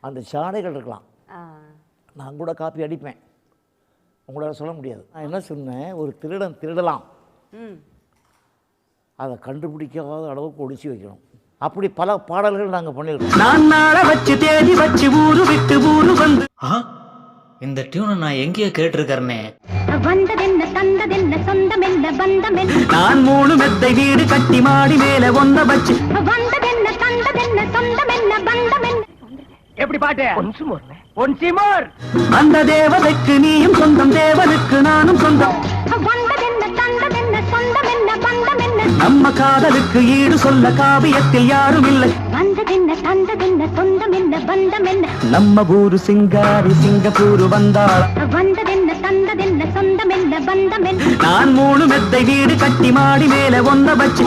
அந்த சாடைகள் இருக்கலாம். ஆ. நான் கூட காப்பி அடிப்பேன், உங்களால் சொல்ல முடியாது. நான் என்ன சொன்னேன், ஒரு திருடன் திருடலாம், ம். அதை கண்டுபிடிக்காத அளவுக்கு ஒழிச்சு வைக்கணும். அப்படி பல பாடல்கள் நாங்கள் பண்ணியிருக்கோம். நான் நாள வச்சு தேடி வச்சு ஊரு விட்டு ஊரு வந்து இந்த டியூனை நான் எங்கேயோ கேட்டிருக்கேனே. வந்ததென்ன தந்ததென்ன சொந்தமென்ன பந்தமென்ன நான் 3 மெத்தை வீடு கட்டி மாடி மேல ஒன்ன வச்சு வந்ததென்ன தந்ததென்ன சொந்தமென்ன பந்தமென்ன. எப்படி பாட்டு அந்த தேவதைக்கு நீயும் சொந்தம், தேவனுக்கு நானும் சொந்தம். வந்ததென்ன தந்ததென்ன சொந்தமென்ன பந்தமென்ன. நம்ம காதலுக்கு ஈடு சொல்ல காவியத்தில் யாரும் இல்லை. வந்ததென்ன தந்ததென்ன சொந்தமென்ன பந்தமென்ன. நம்ம ஊரு சிங்காரி சிங்கப்பூர் வந்தாள். வந்ததென்ன தந்ததென்ன சொந்தமென்ன பந்தமென்ன. நான் 3 மெத்தை வீடு கட்டி மாடி மேல ஒன்ன வச்சு